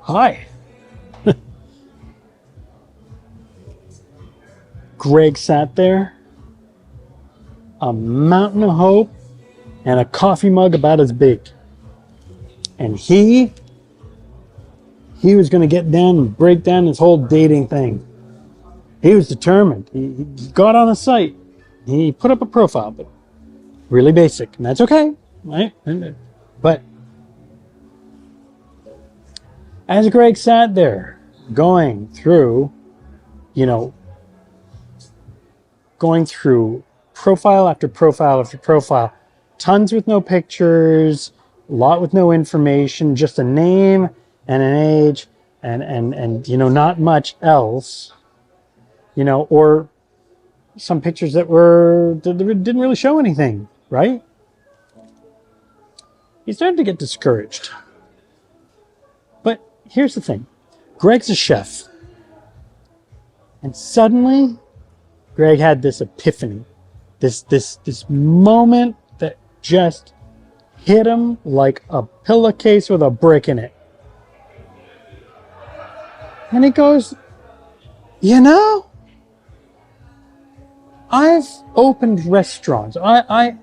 Hi. Greg sat there, a mountain of hope, and a coffee mug about as big. And he was going to get down and break down this whole dating thing. He was determined. He got on a site. He put up a profile, but really basic, and that's okay, right? But as Greg sat there going through profile after profile after profile, tons with no pictures, a lot with no information, just a name and an age and not much else, or some pictures that didn't really show anything, right? He started to get discouraged. But here's the thing. Greg's a chef. And suddenly Greg had this epiphany, this moment that just hit him like a pillowcase with a brick in it. And he goes, I've opened restaurants. I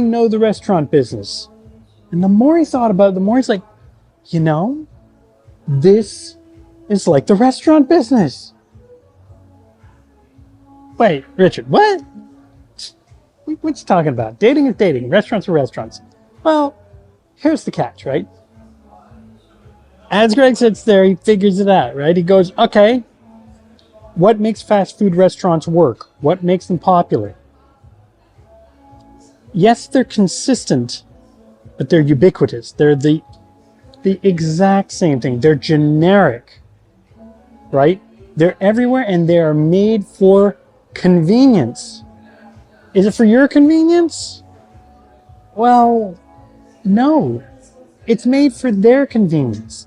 know the restaurant business. And the more he thought about it, the more he's like, this is like the restaurant business. Wait, Richard, what? What you talking about? Dating is dating. Restaurants are restaurants. Well, here's the catch, right? As Greg sits there, he figures it out, right? He goes, okay, what makes fast food restaurants work? What makes them popular? Yes, they're consistent, but they're ubiquitous. They're the exact same thing. They're generic, right? They're everywhere and they are made for convenience. Is it for your convenience? Well, no. It's made for their convenience.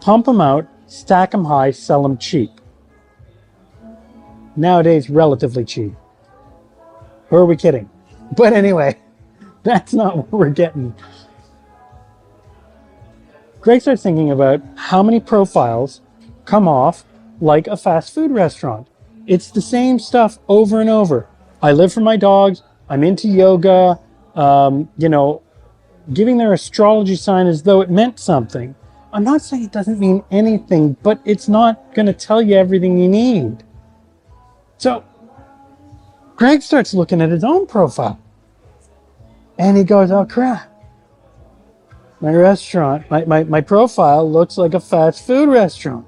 Pump them out, stack them high, sell them cheap. Nowadays, relatively cheap. Or are we kidding? But anyway, that's not what we're getting. Greg starts thinking about how many profiles come off like a fast food restaurant. It's the same stuff over and over. I live for my dogs. I'm into yoga. Giving their astrology sign as though it meant something. I'm not saying it doesn't mean anything, but it's not going to tell you everything you need. So Greg starts looking at his own profile. And he goes, oh crap. My restaurant, my profile looks like a fast food restaurant.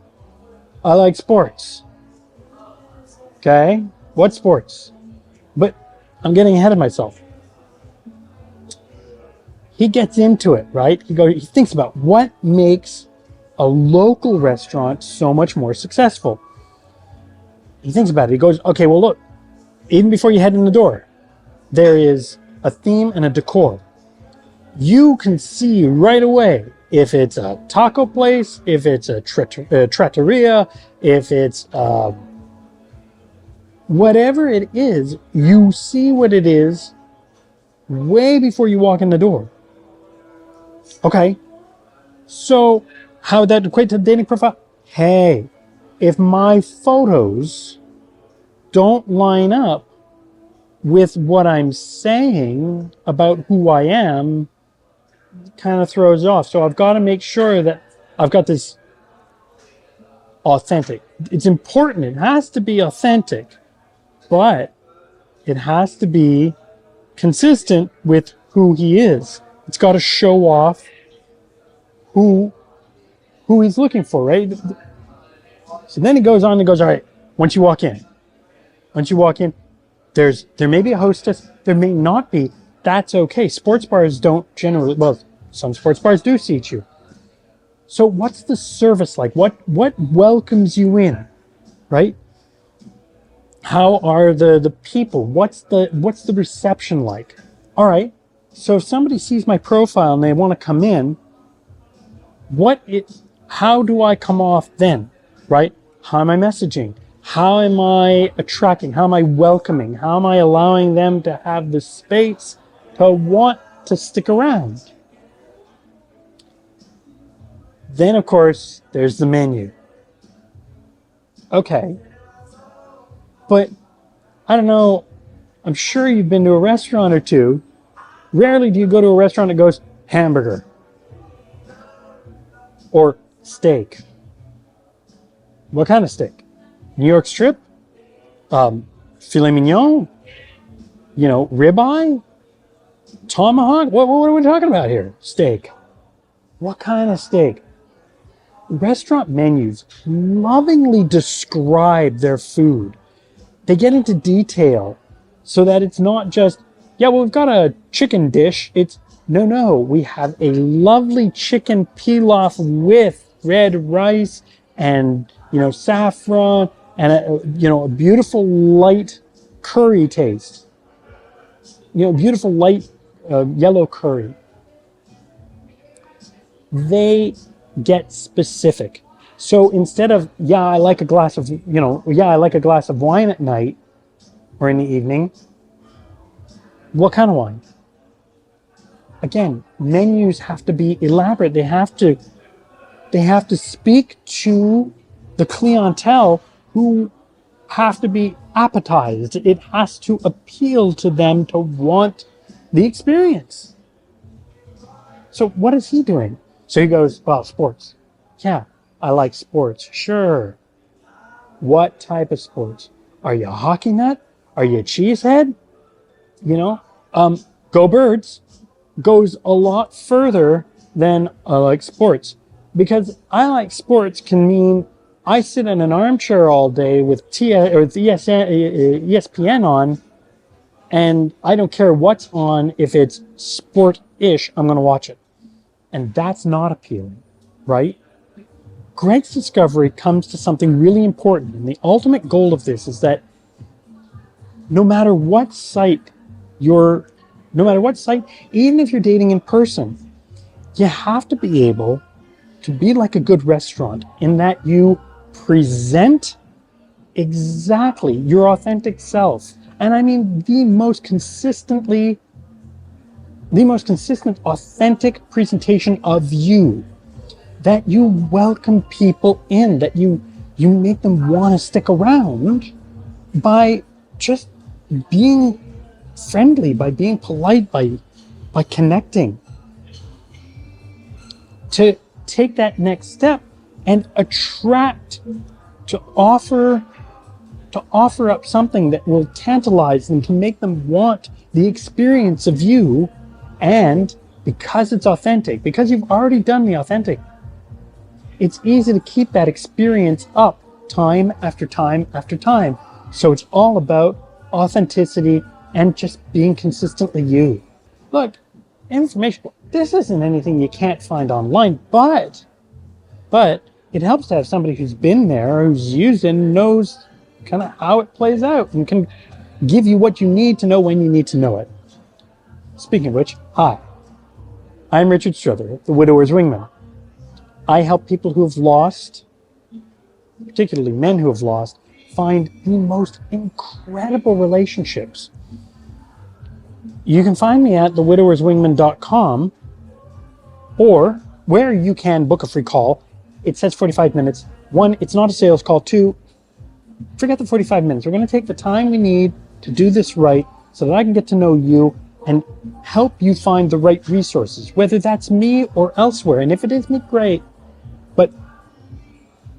I like sports. Okay? What sports? But I'm getting ahead of myself. He gets into it, right? He thinks about what makes a local restaurant so much more successful. He thinks about it. He goes, okay, well, look, even before you head in the door, there is a theme and a decor. You can see right away if it's a taco place, if it's a trattoria, if it's whatever it is, you see what it is way before you walk in the door. Okay, so how would that equate to the dating profile? Hey, if my photos don't line up with what I'm saying about who I am, it kind of throws off. So I've got to make sure that I've got this authentic. It's important. It has to be authentic, but it has to be consistent with who he is. It's got to show off who he's looking for, right? So then he goes on and goes, all right, once you walk in, there may be a hostess, there may not be. That's okay. Sports bars don't generally, well, some sports bars do seat you. So what's the service like? What welcomes you in, right? How are the people? What's the reception like? All right. So if somebody sees my profile and they want to come in, how do I come off then, right? How am I messaging? How am I attracting? How am I welcoming? How am I allowing them to have the space to want to stick around. Then, of course, there's the menu. Okay. But, I don't know, I'm sure you've been to a restaurant or two. Rarely do you go to a restaurant that goes hamburger or steak. What kind of steak? New York strip? Filet mignon? Ribeye? Tomahawk? What are we talking about here? Steak. What kind of steak? Restaurant menus lovingly describe their food. They get into detail so that it's not just, we've got a chicken dish. It's, no, we have a lovely chicken pilaf with red rice and, saffron and a beautiful light curry taste. Beautiful light yellow curry. They get specific. So instead of, I like a glass of wine at night or in the evening, what kind of wine? Again, menus have to be elaborate. They have to speak to the clientele who have to be appetized. It has to appeal to them to want the experience. So what is he doing? So he goes, sports. Yeah, I like sports. Sure. What type of sports? Are you a hockey nut? Are you a cheesehead? Go Birds goes a lot further than I like sports. Because I like sports can mean I sit in an armchair all day with ESPN on, and I don't care what's on. If it's sport-ish, I'm going to watch it. And that's not appealing, right? Greg's discovery comes to something really important. And the ultimate goal of this is that no matter what site, even if you're dating in person, you have to be able to be like a good restaurant in that you present exactly your authentic self. And I mean the most consistent, authentic presentation of you, that you welcome people in, that you make them want to stick around by just being friendly, by being polite, by connecting. To take that next step and attract, to offer up something that will tantalize them, to make them want the experience of you. And because it's authentic, because you've already done the authentic, it's easy to keep that experience up time after time after time. So it's all about authenticity and just being consistently you. Look, information, this isn't anything you can't find online, but it helps to have somebody who's been there, who's used it, and knows kind of how it plays out and can give you what you need to know when you need to know it. Speaking of which, hi, I'm Richard Strother, the Widower's Wingman. I help people who have lost, particularly men who have lost, find the most incredible relationships. You can find me at thewidowerswingman.com, or where you can book a free call. It says 45 minutes. 1, it's not a sales call. 2, forget the 45 minutes. We're going to take the time we need to do this right so that I can get to know you and help you find the right resources, whether that's me or elsewhere. And if it is me, great. But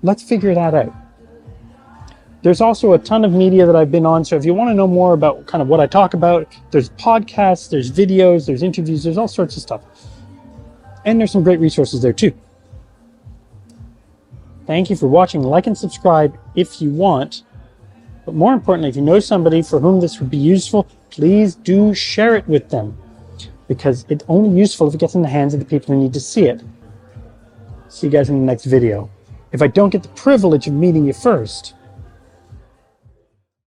let's figure that out. There's also a ton of media that I've been on. So if you want to know more about kind of what I talk about, there's podcasts, there's videos, there's interviews, there's all sorts of stuff. And there's some great resources there too. Thank you for watching. Like and subscribe if you want. But more importantly, if you know somebody for whom this would be useful, please do share it with them, because it's only useful if it gets in the hands of the people who need to see it. See you guys in the next video. If I don't get the privilege of meeting you first,